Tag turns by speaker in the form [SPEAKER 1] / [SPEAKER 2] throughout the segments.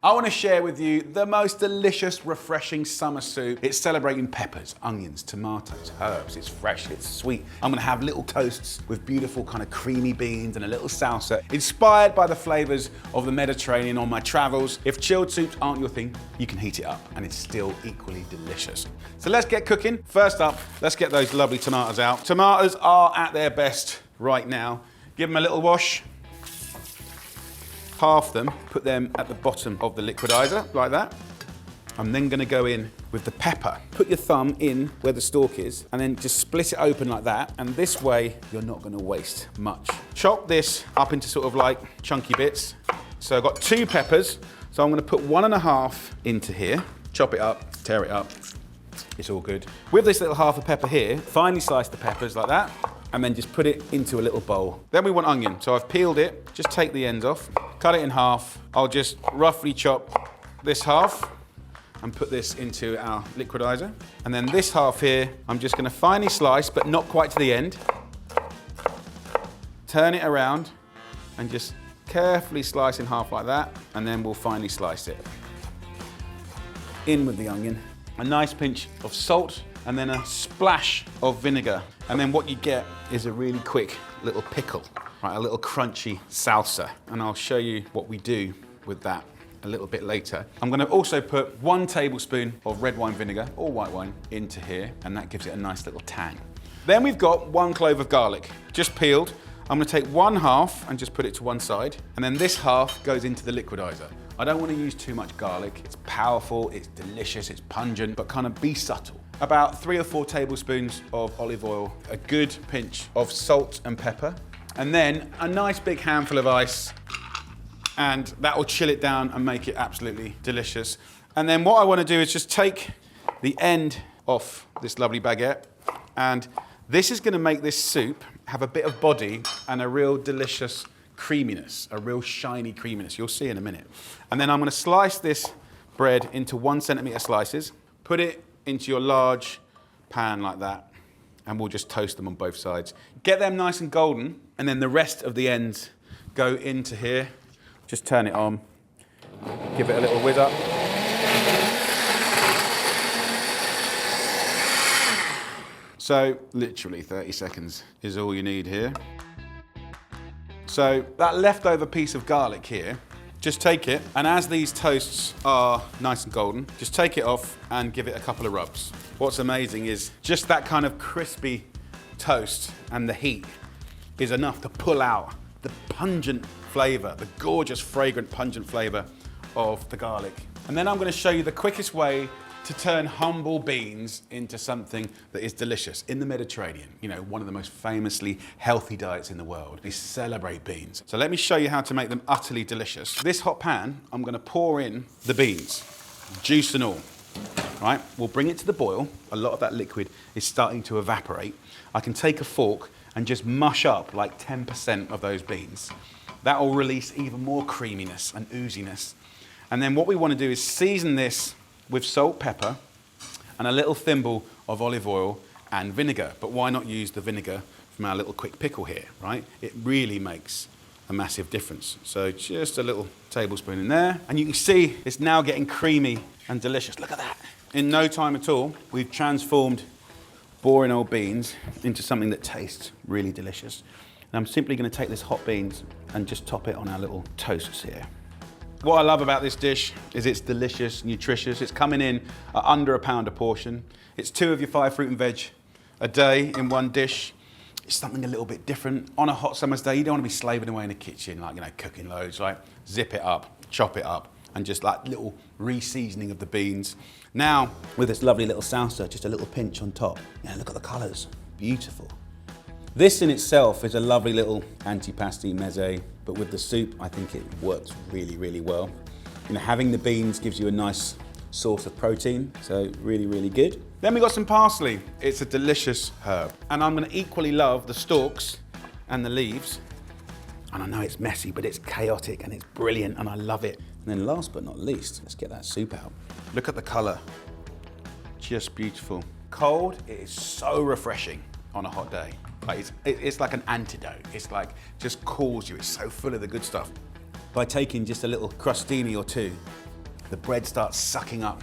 [SPEAKER 1] I want to share with you the most delicious, refreshing summer soup. It's celebrating peppers, onions, tomatoes, herbs. It's fresh, it's sweet. I'm going to have little toasts with beautiful kind of creamy beans and a little salsa, inspired by the flavors of the Mediterranean on my travels. If chilled soups aren't your thing, you can heat it up and it's still equally delicious. So let's get cooking. First up, let's get those lovely tomatoes out. Tomatoes are at their best right now. Give them a little wash. Half them, put them at the bottom of the liquidizer, like that. I'm then gonna go in with the pepper. Put your thumb in where the stalk is, and then just split it open like that, and this way, you're not gonna waste much. Chop this up into sort of like chunky bits. So I've got 2 peppers, so I'm gonna put 1.5 into here, chop it up, tear it up, it's all good. With this little half a pepper here, finely slice the peppers like that, and then just put it into a little bowl. Then we want onion, so I've peeled it, just take the ends off, cut it in half. I'll just roughly chop this half and put this into our liquidizer. And then this half here, I'm just gonna finely slice, but not quite to the end. Turn it around and just carefully slice in half like that, and then we'll finely slice it. In with the onion, a nice pinch of salt, and then a splash of vinegar. And then what you get is a really quick little pickle, right? A little crunchy salsa. And I'll show you what we do with that a little bit later. I'm gonna also put 1 tablespoon of red wine vinegar or white wine into here, and that gives it a nice little tang. Then we've got 1 clove of garlic, just peeled. I'm gonna take 1/2 and just put it to one side, and then this half goes into the liquidizer. I don't want to use too much garlic. It's powerful, it's delicious, it's pungent, but kind of be subtle. About 3 or 4 tablespoons of olive oil, a good pinch of salt and pepper, and then a nice big handful of ice, and that will chill it down and make it absolutely delicious. And then what I want to do is just take the end off this lovely baguette, and this is going to make this soup have a bit of body and a real delicious creaminess, a real shiny creaminess. You'll see in a minute. And then I'm going to slice this bread into 1 centimeter slices, put it into your large pan like that, and we'll just toast them on both sides. Get them nice and golden, and then the rest of the ends go into here. Just turn it on, give it a little whiz up. So literally 30 seconds is all you need here. So that leftover piece of garlic here, just take it, and as these toasts are nice and golden, just take it off and give it a couple of rubs. What's amazing is just that kind of crispy toast and the heat is enough to pull out the pungent flavor, the gorgeous, fragrant, pungent flavor of the garlic. And then I'm gonna show you the quickest way to turn humble beans into something that is delicious. In the Mediterranean, you know, one of the most famously healthy diets in the world, we celebrate beans. So let me show you how to make them utterly delicious. This hot pan, I'm gonna pour in the beans, juice and all, right? We'll bring it to the boil. A lot of that liquid is starting to evaporate. I can take a fork and just mush up like 10% of those beans. That will release even more creaminess and ooziness. And then what we wanna do is season this with salt, pepper, and a little thimble of olive oil and vinegar. But why not use the vinegar from our little quick pickle here, right? It really makes a massive difference. So just a little tablespoon in there. And you can see it's now getting creamy and delicious. Look at that. In no time at all, we've transformed boring old beans into something that tastes really delicious. And I'm simply gonna take this hot beans and just top it on our little toasts here. What I love about this dish is it's delicious, nutritious. It's coming in at under £1 a portion. It's 2 of your 5 fruit and veg a day in one dish. It's something a little bit different. On a hot summer's day, you don't want to be slaving away in the kitchen, like, you know, cooking loads, right? Zip it up, chop it up, and just like little re-seasoning of the beans. Now, with this lovely little salsa, just a little pinch on top. Yeah, look at the colors, beautiful. This in itself is a lovely little antipasti meze, but with the soup, I think it works really, really well. You know, having the beans gives you a nice source of protein, so really, really good. Then we got some parsley. It's a delicious herb. And I'm gonna equally love the stalks and the leaves. And I know it's messy, but it's chaotic and it's brilliant and I love it. And then last but not least, let's get that soup out. Look at the color, just beautiful. Cold, it is so refreshing on a hot day. Like it's like an antidote. It's like, just cools you. It's so full of the good stuff. By taking just a little crostini or 2 The bread starts sucking up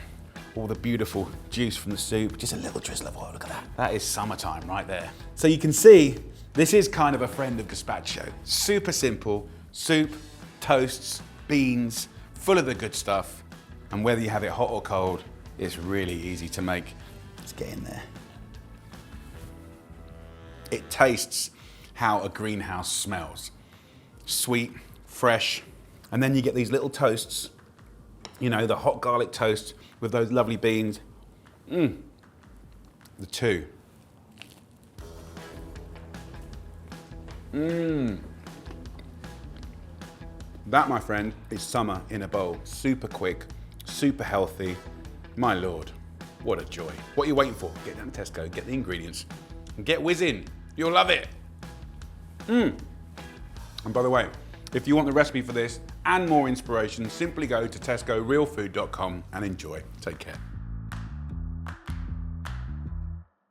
[SPEAKER 1] all the beautiful juice from the soup. Just a little drizzle of oil, look at that. That is summertime right there. So you can see, this is kind of a friend of gazpacho. Super simple, soup, toasts, beans, full of the good stuff. And whether you have it hot or cold, it's really easy to make. Let's get in there. It tastes how a greenhouse smells. Sweet, fresh, and then you get these little toasts, you know, the hot garlic toast with those lovely beans. The two. That, my friend, is summer in a bowl. Super quick, super healthy. My Lord, what a joy. What are you waiting for? Get down to Tesco, get the ingredients, and get whizzing. You'll love it. And by the way, if you want the recipe for this and more inspiration, simply go to tescorealfood.com and enjoy. Take care.